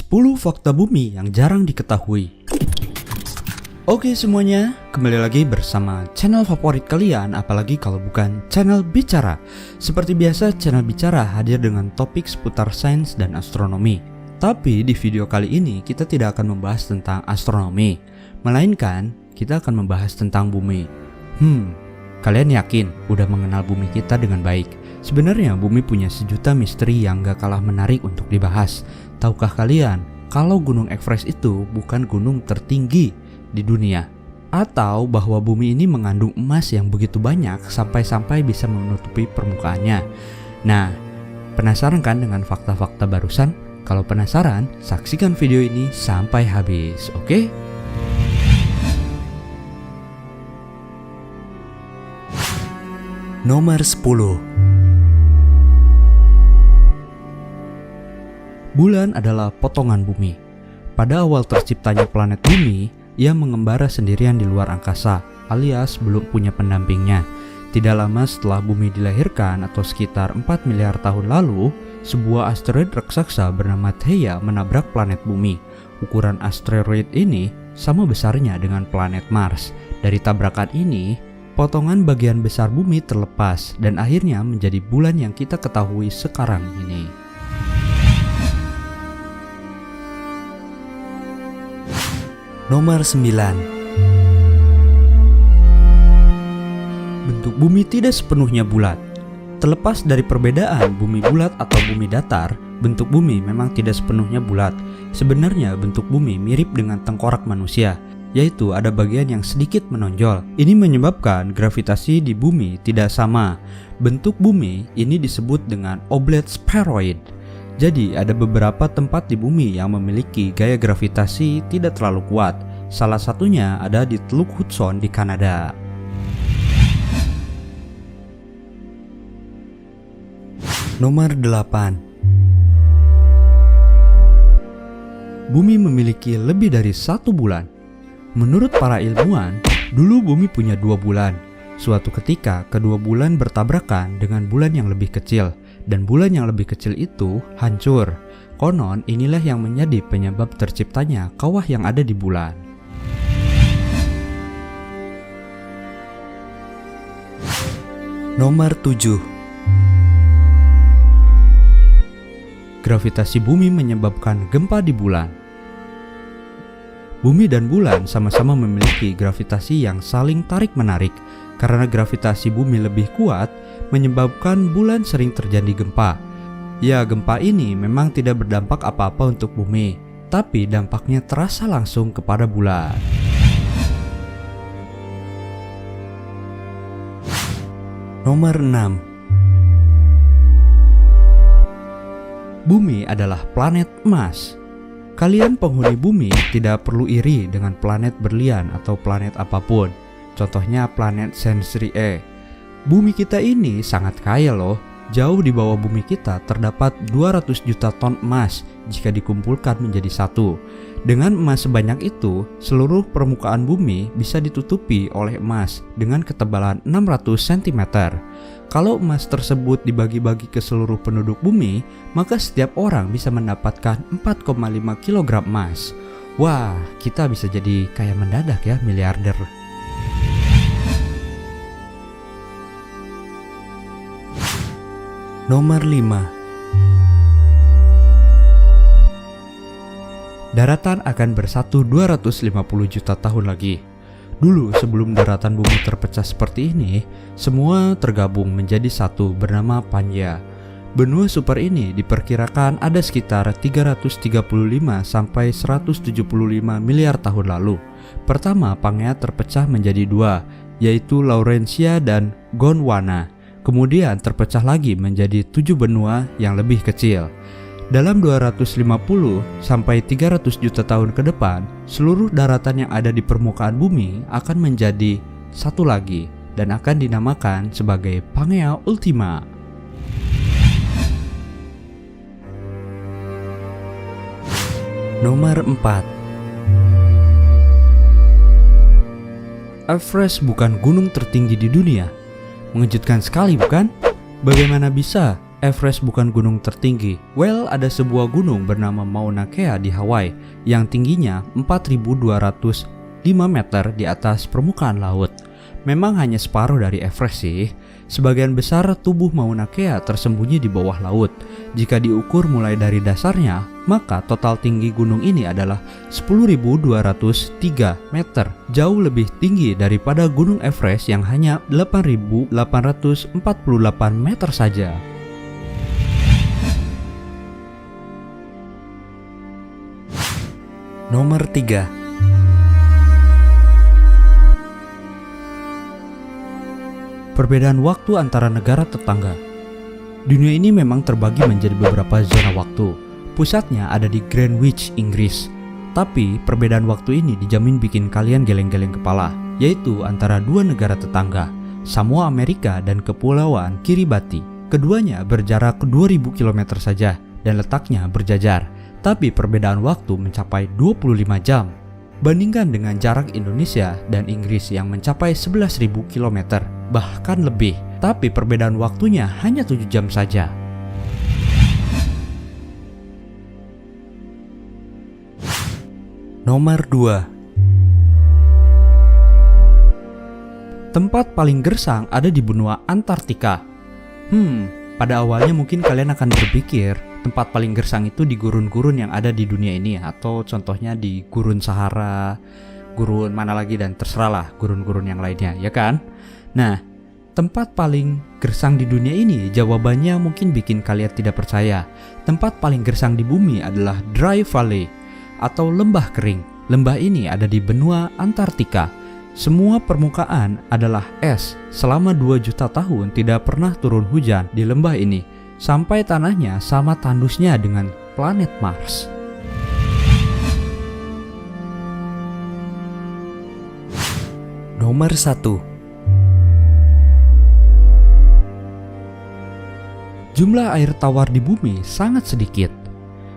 10 fakta bumi yang jarang diketahui. Oke semuanya, kembali lagi bersama channel favorit kalian, apalagi kalau bukan channel Bicara. Seperti biasa, channel Bicara hadir dengan topik seputar sains dan astronomi. Tapi di video kali ini kita tidak akan membahas tentang astronomi, melainkan kita akan membahas tentang bumi. Kalian yakin udah mengenal bumi kita dengan baik? Sebenarnya bumi punya sejuta misteri yang gak kalah menarik untuk dibahas. Tahukah kalian kalau Gunung Everest itu bukan gunung tertinggi di dunia? Atau bahwa bumi ini mengandung emas yang begitu banyak sampai-sampai bisa menutupi permukaannya? Nah, penasaran kan dengan fakta-fakta barusan? Kalau penasaran, saksikan video ini sampai habis, oke? Nomor 10. Bulan adalah potongan bumi. Pada awal terciptanya planet bumi, ia mengembara sendirian di luar angkasa, alias belum punya pendampingnya. Tidak lama setelah bumi dilahirkan atau sekitar 4 miliar tahun lalu, sebuah asteroid raksasa bernama Theia menabrak planet bumi. Ukuran asteroid ini sama besarnya dengan planet Mars. Dari tabrakan ini, potongan bagian besar bumi terlepas dan akhirnya menjadi bulan yang kita ketahui sekarang ini. Nomor 9. Bentuk bumi tidak sepenuhnya bulat. Terlepas dari perbedaan bumi bulat atau bumi datar, bentuk bumi memang tidak sepenuhnya bulat. Sebenarnya bentuk bumi mirip dengan tengkorak manusia, yaitu ada bagian yang sedikit menonjol. Ini menyebabkan gravitasi di bumi tidak sama. Bentuk bumi ini disebut dengan oblate spheroid. Jadi ada beberapa tempat di bumi yang memiliki gaya gravitasi tidak terlalu kuat. Salah satunya ada di Teluk Hudson di Kanada. Nomor 8. Bumi memiliki lebih dari satu bulan. Menurut para ilmuwan, dulu bumi punya 2 bulan. Suatu ketika, kedua bulan bertabrakan dengan bulan yang lebih kecil, dan bulan yang lebih kecil itu hancur. Konon inilah yang menjadi penyebab terciptanya kawah yang ada di bulan. Nomor 7. Gravitasi bumi menyebabkan gempa di bulan. Bumi dan bulan sama-sama memiliki gravitasi yang saling tarik-menarik. Karena gravitasi bumi lebih kuat, menyebabkan bulan sering terjadi gempa. Ya, gempa ini memang tidak berdampak apa-apa untuk bumi, tapi dampaknya terasa langsung kepada bulan. Nomor 6. Bumi adalah planet emas. Kalian penghuni bumi tidak perlu iri dengan planet berlian atau planet apapun. Contohnya planet Centauri. Bumi kita ini sangat kaya loh. Jauh di bawah bumi kita terdapat 200 juta ton emas jika dikumpulkan menjadi satu. Dengan emas sebanyak itu, seluruh permukaan bumi bisa ditutupi oleh emas dengan ketebalan 600 cm. Kalau emas tersebut dibagi-bagi ke seluruh penduduk bumi, maka setiap orang bisa mendapatkan 4,5 kg emas. Wah, kita bisa jadi kaya mendadak ya, miliarder. Nomor 5. Daratan akan bersatu 250 juta tahun lagi. Dulu sebelum daratan bumi terpecah seperti ini, semua tergabung menjadi satu bernama Pangea. Benua super ini diperkirakan ada sekitar 335 sampai 175 miliar tahun lalu. Pertama, Pangea terpecah menjadi 2, yaitu Laurentia dan Gondwana. Kemudian terpecah lagi menjadi 7 benua yang lebih kecil. Dalam 250 sampai 300 juta tahun ke depan, seluruh daratan yang ada di permukaan bumi akan menjadi satu lagi dan akan dinamakan sebagai Pangea Ultima. Nomor 4. Everest bukan gunung tertinggi di dunia. Mengejutkan sekali bukan? Bagaimana bisa Everest bukan gunung tertinggi. Well, ada sebuah gunung bernama Mauna Kea di Hawaii yang tingginya 4.205 meter di atas permukaan laut. Memang hanya separuh dari Everest sih. Sebagian besar tubuh Mauna Kea tersembunyi di bawah laut. Jika diukur mulai dari dasarnya, maka total tinggi gunung ini adalah 10.203 meter. Jauh lebih tinggi daripada gunung Everest yang hanya 8.848 meter saja. Nomor 3. Perbedaan waktu antara negara tetangga. Dunia ini memang terbagi menjadi beberapa zona waktu. Pusatnya ada di Greenwich, Inggris. Tapi perbedaan waktu ini dijamin bikin kalian geleng-geleng kepala, yaitu antara dua negara tetangga, Samoa Amerika dan Kepulauan Kiribati. Keduanya berjarak 2000 km saja dan letaknya berjajar. Tapi perbedaan waktu mencapai 25 jam. Bandingkan dengan jarak Indonesia dan Inggris yang mencapai 11.000 km, bahkan lebih. Tapi perbedaan waktunya hanya 7 jam saja. Nomor 2. Tempat paling gersang ada di benua Antartika. Pada awalnya mungkin kalian akan berpikir tempat paling gersang itu di gurun-gurun yang ada di dunia ini, atau contohnya di gurun Sahara, gurun mana lagi, dan terserahlah gurun-gurun yang lainnya, ya kan? Nah, tempat paling gersang di dunia ini, jawabannya mungkin bikin kalian tidak percaya. Tempat paling gersang di bumi adalah Dry Valley atau lembah kering. Lembah ini ada di benua Antartika. Semua permukaan adalah es. Selama 2 juta tahun tidak pernah turun hujan di lembah ini, sampai tanahnya sama tandusnya dengan planet Mars. Nomor 1. Jumlah air tawar di bumi sangat sedikit.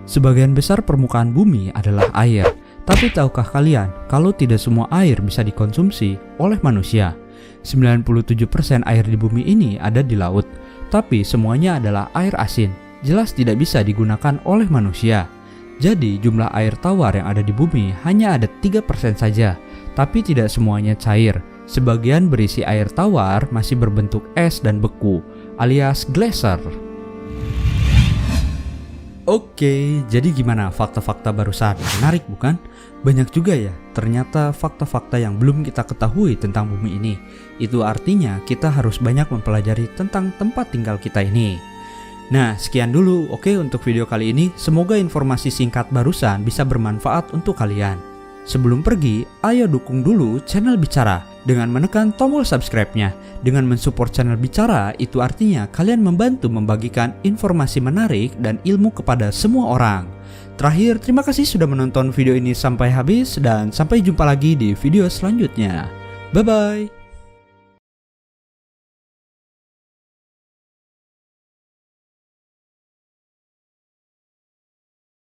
Sebagian besar permukaan bumi adalah air. Tapi tahukah kalian kalau tidak semua air bisa dikonsumsi oleh manusia? 97% air di bumi ini ada di laut, tapi semuanya adalah air asin. Jelas tidak bisa digunakan oleh manusia. Jadi jumlah air tawar yang ada di bumi hanya ada 3% saja, tapi tidak semuanya cair. Sebagian berisi air tawar masih berbentuk es dan beku, alias glacier. Oke, jadi gimana fakta-fakta barusan? Menarik bukan? Banyak juga ya, ternyata fakta-fakta yang belum kita ketahui tentang bumi ini. Itu artinya kita harus banyak mempelajari tentang tempat tinggal kita ini. Nah, sekian dulu untuk video kali ini. Semoga informasi singkat barusan bisa bermanfaat untuk kalian. Sebelum pergi, ayo dukung dulu channel Bicara dengan menekan tombol subscribe-nya. Dengan mensupport channel Bicara, itu artinya kalian membantu membagikan informasi menarik dan ilmu kepada semua orang. Terakhir, terima kasih sudah menonton video ini sampai habis dan sampai jumpa lagi di video selanjutnya. Bye-bye.